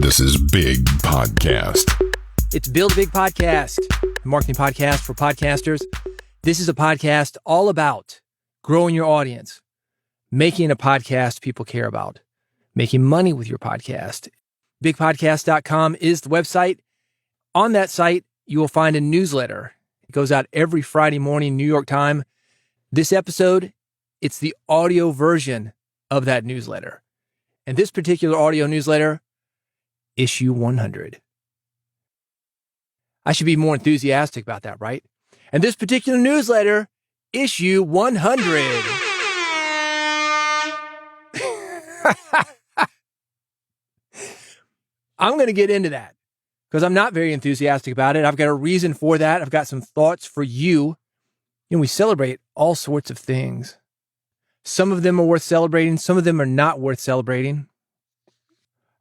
This is Big Podcast. It's Build a Big Podcast, a marketing podcast for podcasters. This is a podcast all about growing your audience, making a podcast people care about, making money with your podcast. Bigpodcast.com is the website. On that site, you will find a newsletter. It goes out every Friday morning, New York time. This episode, it's the audio version of that newsletter. And this particular audio newsletter, issue 100. I should be more enthusiastic about that, right? And this particular newsletter, issue 100. I'm going to get into that because I'm not very enthusiastic about it. I've got a reason for that. I've got some thoughts for you. You know, we celebrate all sorts of things. Some of them are worth celebrating. Some of them are not worth celebrating.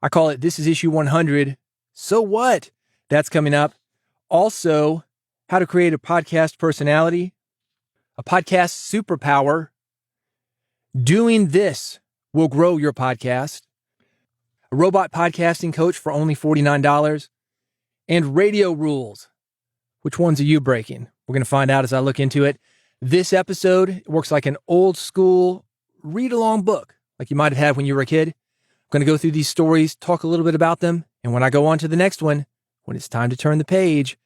I call it, this is issue 100. So what? That's coming up. Also, how to create a podcast personality, a podcast superpower. Doing this will grow your podcast. A robot podcasting coach for only $49. And radio rules. Which ones are you breaking? We're going to find out as I look into it. This episode works like an old school read-along book, like you might have had when you were a kid. I'm going to go through these stories, talk a little bit about them, and when I go on to the next one, when it's time to turn the page,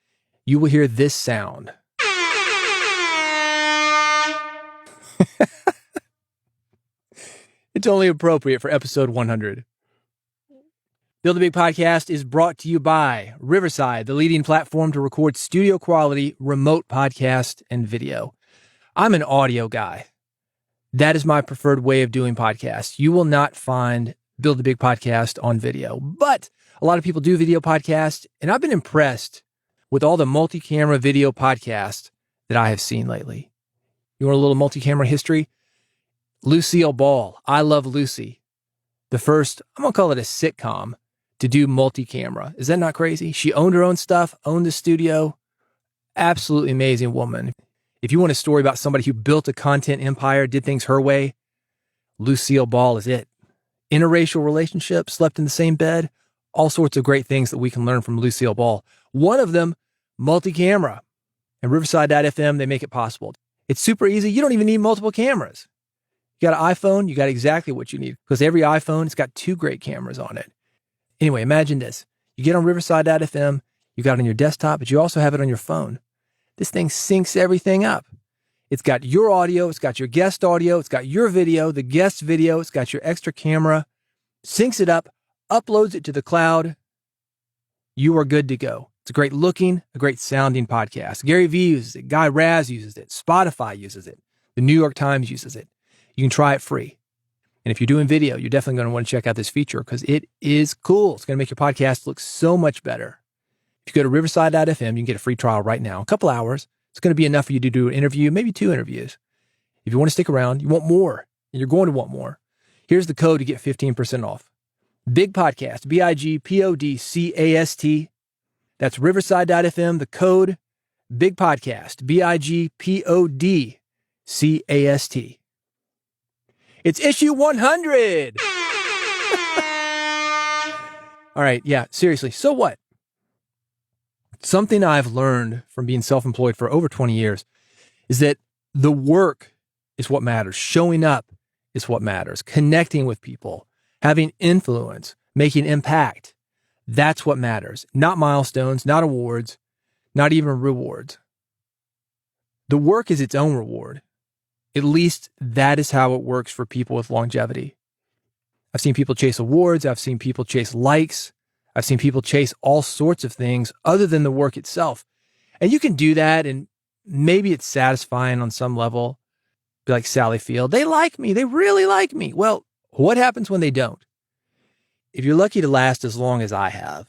you will hear this sound. It's only appropriate for episode 100. Build a Big Podcast is brought to you by Riverside, the leading platform to record studio quality remote podcast and video. I'm an audio guy. That is my preferred way of doing podcasts. You will not find Build a Big Podcast on video, but a lot of people do video podcasts, and I've been impressed with all the multi-camera video podcasts that I have seen lately. You want a little multi-camera history? Lucille Ball, I Love Lucy. The first, I'm going to call it a sitcom, to do multi-camera. Is that not crazy? She owned her own stuff, owned the studio. Absolutely amazing woman. If you want a story about somebody who built a content empire, did things her way, Lucille Ball is it. Interracial relationships, slept in the same bed, all sorts of great things that we can learn from Lucille Ball. One of them, multi-camera. And Riverside.fm, they make it possible. It's super easy. You don't even need multiple cameras. You got an iPhone, you got exactly what you need because every iPhone has got 2 great cameras on it. Anyway, imagine this. You get on Riverside.fm, you got it on your desktop, but you also have it on your phone. This thing syncs everything up. It's got your audio, it's got your guest audio, it's got your video, the guest video, it's got your extra camera, syncs it up, uploads it to the cloud. You are good to go. It's a great looking, a great sounding podcast. Gary Vee uses it. Guy Raz uses it. Spotify uses it. The New York Times uses it. You can try it free. And if you're doing video, you're definitely going to want to check out this feature because it is cool. It's going to make your podcast look so much better. If you go to Riverside.fm, you can get a free trial right now, a couple hours. It's going to be enough for you to do an interview, maybe 2 interviews. If you want to stick around, you want more, and you're going to want more. Here's the code to get 15% off. Big Podcast, BIGPODCAST. That's Riverside.fm, the code, Big Podcast, BIGPODCAST. It's issue 100. All right, yeah, seriously, so what? Something I've learned from being self-employed for over 20 years is that the work is what matters. Showing up is what matters. Connecting with people, having influence, making impact. That's what matters. Not milestones, not awards, not even rewards. The work is its own reward. At least that is how it works for people with longevity. I've seen people chase awards. I've seen people chase likes. I've seen people chase all sorts of things other than the work itself. And you can do that, and maybe it's satisfying on some level. Be like Sally Field. They like me. They really like me. Well, what happens when they don't? If you're lucky to last as long as I have,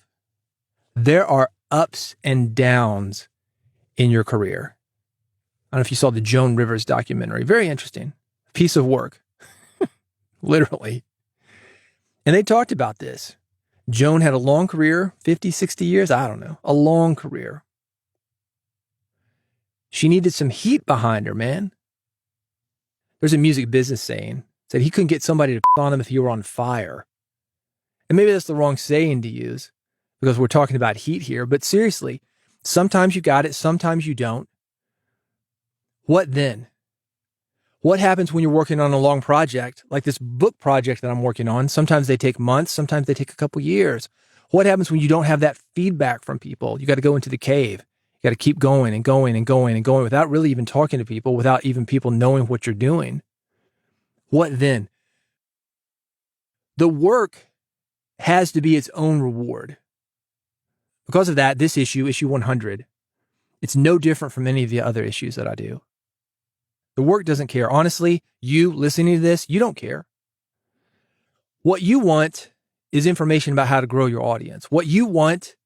there are ups and downs in your career. I don't know if you saw the Joan Rivers documentary. Very interesting. Piece of work. Literally. And they talked about this. Joan had a long career, 50, 60 years, I don't know, a long career. She needed some heat behind her, man. There's a music business saying, said he couldn't get somebody to on him if he were on fire. And maybe that's the wrong saying to use because we're talking about heat here, but seriously, sometimes you got it, sometimes you don't. What then? What happens when you're working on a long project, like this book project that I'm working on? Sometimes they take months, sometimes they take a couple years. What happens when you don't have that feedback from people? You got to go into the cave. You got to keep going and going and going and going without really even talking to people, without even people knowing what you're doing. What then? The work has to be its own reward. Because of that, this issue 100, it's no different from any of the other issues that I do. The work doesn't care. Honestly, you listening to this, you don't care. What you want is information about how to grow your audience. What you want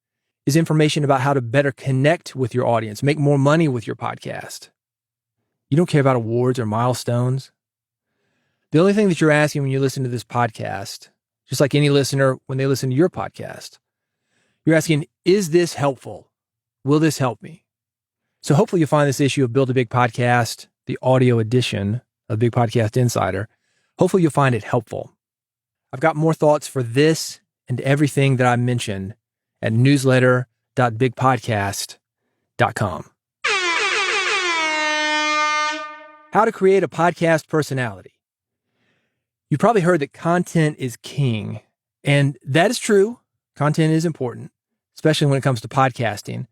is information about how to better connect with your audience, make more money with your podcast. You don't care about awards or milestones. The only thing that you're asking when you listen to this podcast, just like any listener when they listen to your podcast, you're asking, is this helpful? Will this help me? So hopefully you'll find this issue of Build a Big Podcast, the audio edition of Big Podcast Insider, hopefully you'll find it helpful. I've got more thoughts for this and everything that I mentioned at newsletter.bigpodcast.com. How to create a podcast personality. You probably heard that content is king, and that is true. Content is important, especially when it comes to podcasting.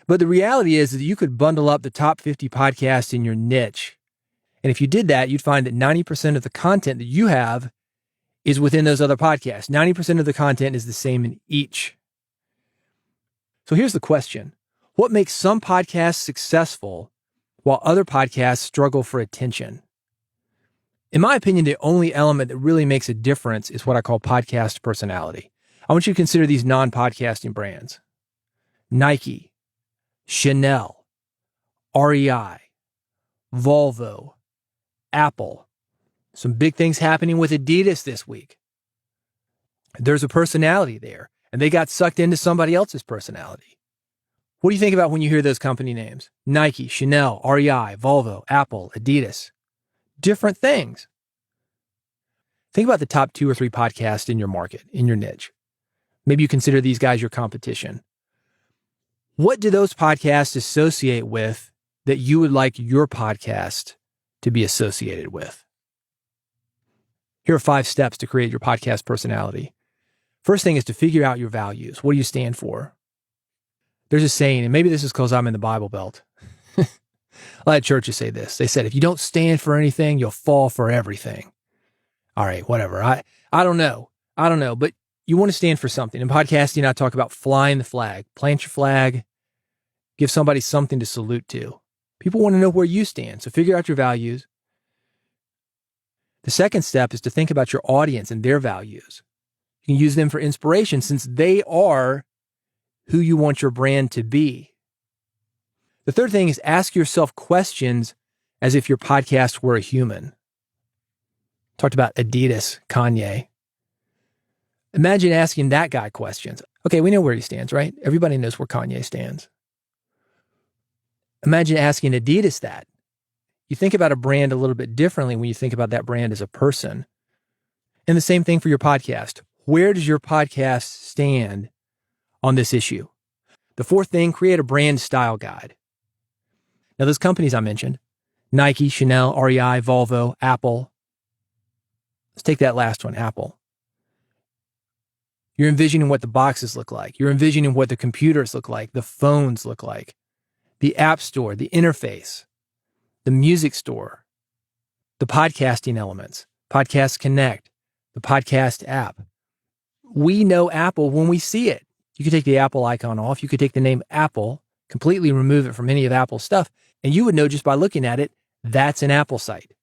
But the reality is that you could bundle up the top 50 podcasts in your niche. And if you did that, you'd find that 90% of the content that you have is within those other podcasts. 90% of the content is the same in each. So here's the question. What makes some podcasts successful while other podcasts struggle for attention? In my opinion, the only element that really makes a difference is what I call podcast personality. I want you to consider these non-podcasting brands. Nike, Chanel, REI, Volvo, Apple. Some big things happening with Adidas this week. There's a personality there, and they got sucked into somebody else's personality. What do you think about when you hear those company names? Nike, Chanel, REI, Volvo, Apple, Adidas. Different things. Think about the top 2 or 3 podcasts in your market, in your niche. Maybe you consider these guys your competition. What do those podcasts associate with that you would like your podcast to be associated with? Here are 5 steps to create your podcast personality. First thing is to figure out your values. What do you stand for? There's a saying, and maybe this is because I'm in the Bible Belt. A lot of churches say this. They said, if you don't stand for anything, you'll fall for everything. All right, whatever. I don't know. But you want to stand for something. In podcasting, I talk about flying the flag. Plant your flag. Give somebody something to salute to. People want to know where you stand. So figure out your values. The second step is to think about your audience and their values. You can use them for inspiration since they are who you want your brand to be. The third thing is ask yourself questions as if your podcast were a human. Talked about Adidas, Kanye. Imagine asking that guy questions. Okay, we know where he stands, right? Everybody knows where Kanye stands. Imagine asking Adidas that. You think about a brand a little bit differently when you think about that brand as a person. And the same thing for your podcast. Where does your podcast stand on this issue? The fourth thing, create a brand style guide. Now, those companies I mentioned, Nike, Chanel, REI, Volvo, Apple. Let's take that last one, Apple. You're envisioning what the boxes look like. You're envisioning what the computers look like, the phones look like, the app store, the interface, the music store, the podcasting elements, Podcast Connect, the podcast app. We know Apple when we see it. You could take the Apple icon off. You could take the name Apple, completely remove it from any of Apple's stuff, and you would know just by looking at it, that's an Apple site.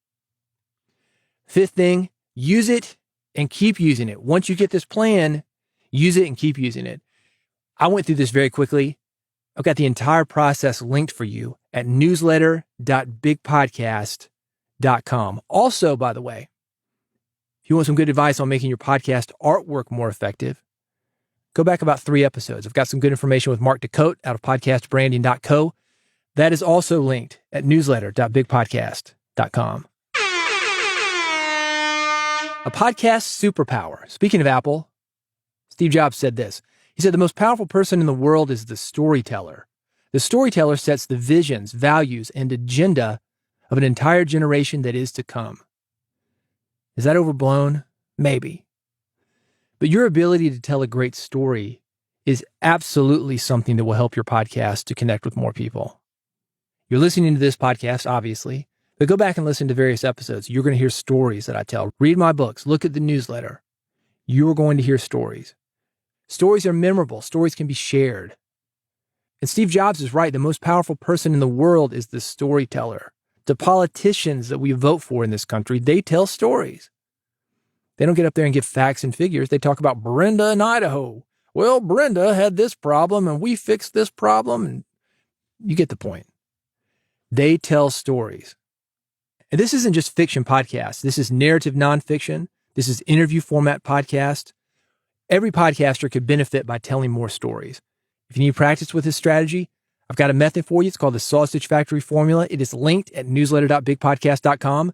Fifth thing, use it and keep using it. Once you get this plan, use it and keep using it. I went through this very quickly. I've got the entire process linked for you at newsletter.bigpodcast.com. Also, by the way, if you want some good advice on making your podcast artwork more effective, go back about 3 episodes. I've got some good information with Mark DeCote out of podcastbranding.co. That is also linked at newsletter.bigpodcast.com. A podcast superpower. Speaking of Apple, Steve Jobs said this. He said, the most powerful person in the world is the storyteller. The storyteller sets the visions, values, and agenda of an entire generation that is to come. Is that overblown? Maybe. But your ability to tell a great story is absolutely something that will help your podcast to connect with more people. You're listening to this podcast, obviously, but go back and listen to various episodes. You're going to hear stories that I tell. Read my books. Look at the newsletter. You're going to hear stories. Stories are memorable. Stories can be shared. And Steve Jobs is right. The most powerful person in the world is the storyteller. The politicians that we vote for in this country, they tell stories. They don't get up there and give facts and figures. They talk about Brenda in Idaho. Well, Brenda had this problem and we fixed this problem. And you get the point. They tell stories. And this isn't just fiction podcasts. This is narrative nonfiction. This is interview format podcast. Every podcaster could benefit by telling more stories. If you need practice with this strategy, I've got a method for you. It's called the Sausage Factory Formula. It is linked at newsletter.bigpodcast.com.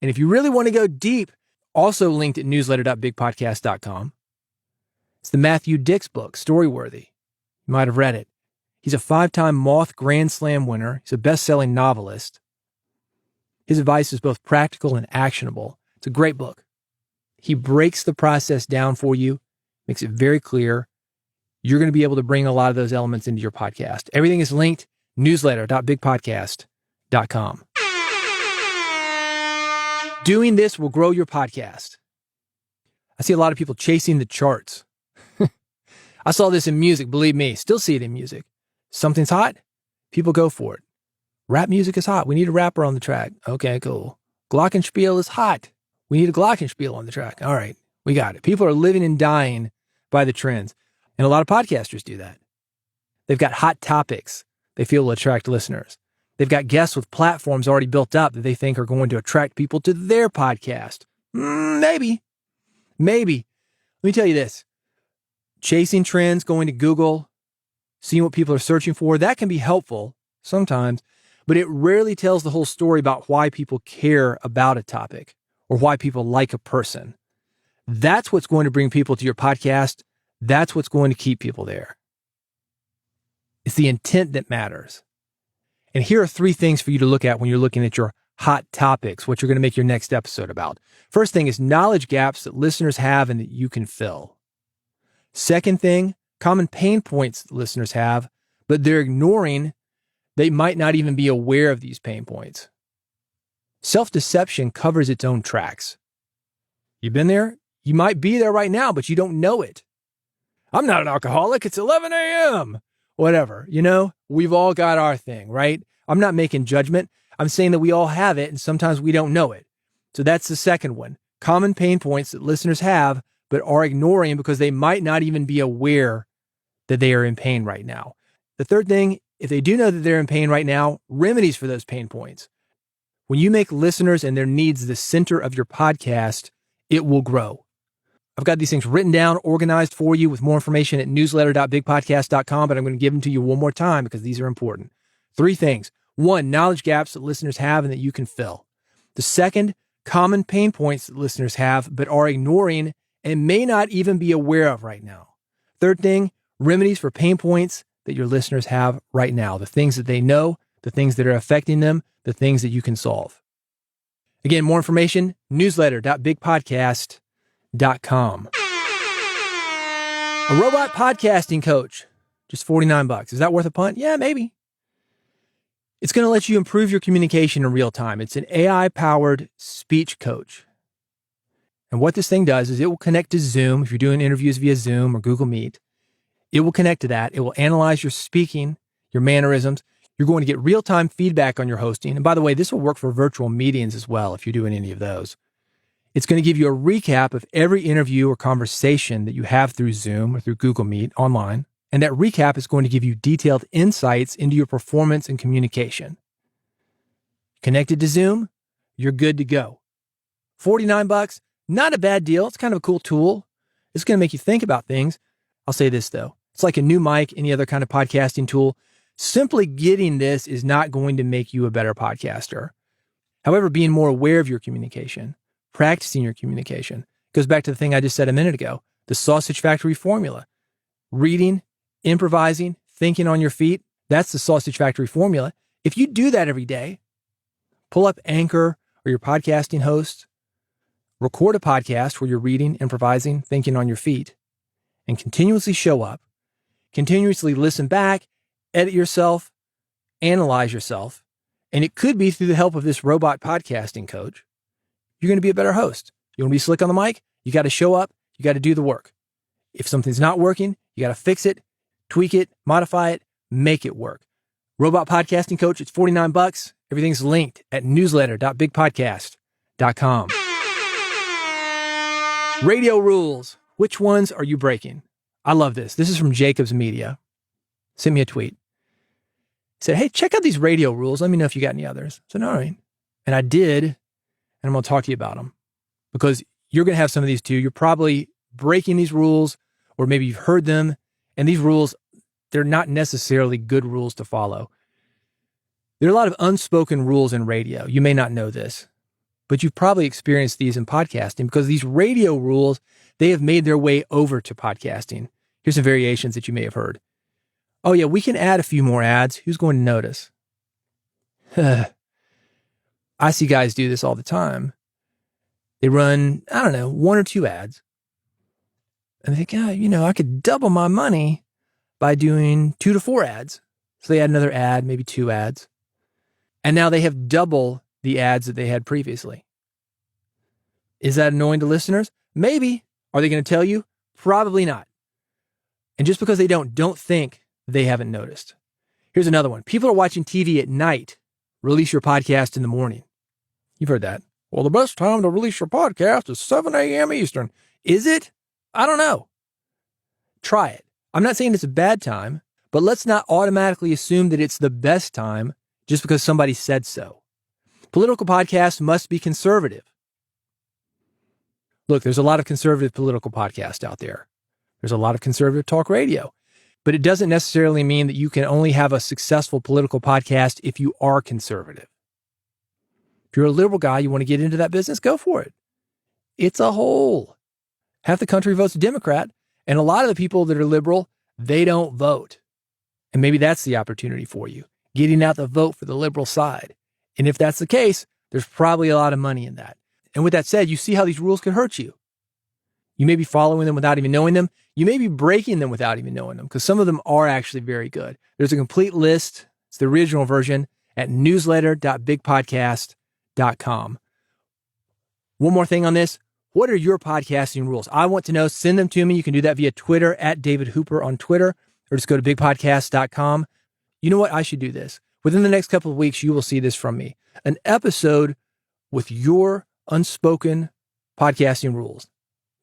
And if you really want to go deep, also linked at newsletter.bigpodcast.com. It's the Matthew Dix book, Storyworthy. You might have read it. He's a 5-time Moth Grand Slam winner. He's a best-selling novelist. His advice is both practical and actionable. It's a great book. He breaks the process down for you, makes it very clear. You're going to be able to bring a lot of those elements into your podcast. Everything is linked, newsletter.bigpodcast.com. Doing this will grow your podcast. I see a lot of people chasing the charts. I saw this in music, believe me, still see it in music. Something's hot, people go for it. Rap music is hot. We need a rapper on the track. Okay, cool. Glockenspiel is hot. We need a Glockenspiel on the track. All right, we got it. People are living and dying by the trends. And a lot of podcasters do that. They've got hot topics they feel will attract listeners. They've got guests with platforms already built up that they think are going to attract people to their podcast. Maybe. Let me tell you this. Chasing trends, going to Google, seeing what people are searching for, that can be helpful sometimes, but it rarely tells the whole story about why people care about a topic or why people like a person. That's what's going to bring people to your podcast. That's what's going to keep people there. It's the intent that matters. And here are 3 things for you to look at when you're looking at your hot topics, what you're going to make your next episode about. First thing is knowledge gaps that listeners have and that you can fill. Second thing, common pain points that listeners have, but they're ignoring. They might not even be aware of these pain points. Self-deception covers its own tracks. You've been there? You might be there right now, but you don't know it. I'm not an alcoholic. It's 11 a.m. Whatever, we've all got our thing, right? I'm not making judgment. I'm saying that we all have it, and sometimes we don't know it. So that's the second one. Common pain points that listeners have, but are ignoring because they might not even be aware that they are in pain right now. The third thing, if they do know that they're in pain right now, remedies for those pain points. When you make listeners and their needs the center of your podcast, it will grow. I've got these things written down, organized for you with more information at newsletter.bigpodcast.com, but I'm going to give them to you one more time because these are important. 3 things. 1, knowledge gaps that listeners have and that you can fill. The second, common pain points that listeners have but are ignoring and may not even be aware of right now. Third thing, remedies for pain points that your listeners have right now. The things that they know, the things that are affecting them, the things that you can solve. Again, more information, newsletter.bigpodcast.com. A robot podcasting coach, just $49. Is that worth a punt? Yeah, maybe. It's going to let you improve your communication in real time. It's an AI-powered speech coach. And what this thing does is it will connect to Zoom. If you're doing interviews via Zoom or Google Meet, it will connect to that. It will analyze your speaking, your mannerisms. You're going to get real-time feedback on your hosting. And by the way, this will work for virtual meetings as well if you're doing any of those. It's going to give you a recap of every interview or conversation that you have through Zoom or through Google Meet online. And that recap is going to give you detailed insights into your performance and communication. Connected to Zoom, you're good to go. $49, not a bad deal. It's kind of a cool tool. It's going to make you think about things. I'll say this though. It's like a new mic, any other kind of podcasting tool. Simply getting this is not going to make you a better podcaster. However, being more aware of your communication, practicing your communication, goes back to the thing I just said a minute ago. The Sausage Factory formula. Reading, improvising, thinking on your feet. That's the Sausage Factory formula. If you do that every day, pull up Anchor or your podcasting host, record a podcast where you're reading, improvising, thinking on your feet, and continuously show up, continuously listen back, edit yourself, analyze yourself, and it could be through the help of this robot podcasting coach, you're going to be a better host. You want to be slick on the mic? You got to show up. You got to do the work. If something's not working, you got to fix it, tweak it, modify it, make it work. Robot Podcasting Coach, it's $49. Everything's linked at newsletter.bigpodcast.com. Radio rules. Which ones are you breaking? I love this. This is from Jacobs Media. Sent me a tweet. Said, hey, check out these radio rules. Let me know if you got any others. I said, all right. And I did, and I'm going to talk to you about them because you're going to have some of these too. You're probably breaking these rules, or maybe you've heard them. And these rules, they're not necessarily good rules to follow. There are a lot of unspoken rules in radio. You may not know this, but you've probably experienced these in podcasting because these radio rules, they have made their way over to podcasting. Here's some variations that you may have heard. Oh yeah, we can add a few more ads. Who's going to notice? I see guys do this all the time. They run, I don't know, 1 or 2 ads. And they think, I could double my money by doing 2 to 4 ads. So they add another ad, maybe 2 ads. And now they have double the ads that they had previously. Is that annoying to listeners? Maybe. Are they going to tell you? Probably not. And just because they don't think they haven't noticed. Here's another one. People are watching TV at night. Release your podcast in the morning. You've heard that. Well, the best time to release your podcast is 7 a.m. Eastern. Is it? I don't know. Try it. I'm not saying it's a bad time, but let's not automatically assume that it's the best time just because somebody said so. Political podcasts must be conservative. Look, there's a lot of conservative political podcasts out there. There's a lot of conservative talk radio. But it doesn't necessarily mean that you can only have a successful political podcast if you are conservative. If you're a liberal guy, you want to get into that business, go for it. It's a hole. Half the country votes Democrat, and a lot of the people that are liberal, they don't vote. And maybe that's the opportunity for you, getting out the vote for the liberal side. And if that's the case, there's probably a lot of money in that. And with that said, you see how these rules can hurt you. You may be following them without even knowing them. You may be breaking them without even knowing them because some of them are actually very good. There's a complete list. It's the original version at newsletter.bigpodcast.com. One more thing on this. What are your podcasting rules? I want to know. Send them to me. You can do that via Twitter at David Hooper on Twitter, or just go to bigpodcast.com. You know what? I should do this. Within the next couple of weeks, you will see this from me. An episode with your unspoken podcasting rules.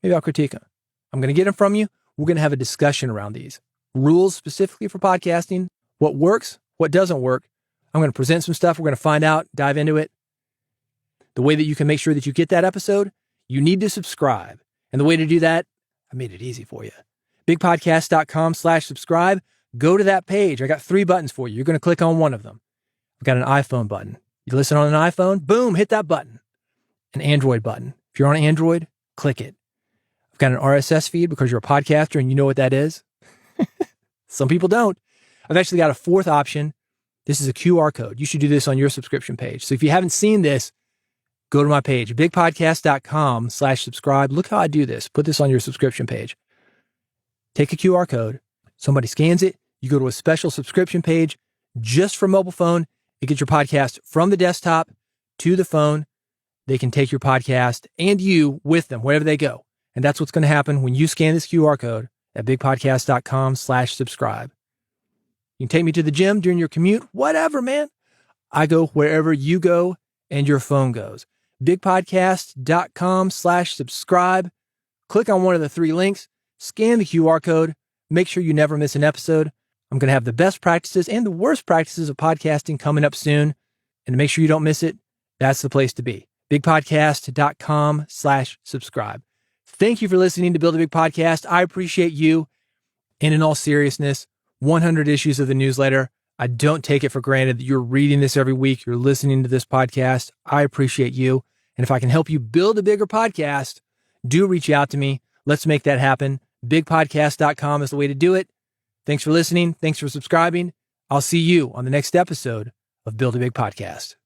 Maybe I'll critique them. I'm going to get them from you. We're going to have a discussion around these rules specifically for podcasting, what works, what doesn't work. I'm going to present some stuff. We're going to find out, dive into it. The way that you can make sure that you get that episode, you need to subscribe. And the way to do that, I made it easy for you. bigpodcast.com/subscribe. Go to that page. I got 3 buttons for you. You're going to click on one of them. I've got an iPhone button. You listen on an iPhone, boom, hit that button. An Android button. If you're on Android, click it. I've got an RSS feed because you're a podcaster and you know what that is. Some people don't. I've actually got a 4th option. This is a QR code. You should do this on your subscription page. So if you haven't seen this, go to my page, bigpodcast.com/subscribe. Look how I do this. Put this on your subscription page. Take a QR code. Somebody scans it. You go to a special subscription page just for mobile phone. It gets your podcast from the desktop to the phone. They can take your podcast and you with them wherever they go. And that's what's going to happen when you scan this QR code at bigpodcast.com/subscribe. You can take me to the gym during your commute, whatever, man. I go wherever you go and your phone goes. bigpodcast.com/subscribe. Click on one of the 3 links, scan the QR code, make sure you never miss an episode. I'm going to have the best practices and the worst practices of podcasting coming up soon. And to make sure you don't miss it, that's the place to be. bigpodcast.com/subscribe. Thank you for listening to Build a Big Podcast. I appreciate you. And in all seriousness, 100 issues of the newsletter. I don't take it for granted that you're reading this every week. You're listening to this podcast. I appreciate you. And if I can help you build a bigger podcast, do reach out to me. Let's make that happen. Bigpodcast.com is the way to do it. Thanks for listening. Thanks for subscribing. I'll see you on the next episode of Build a Big Podcast.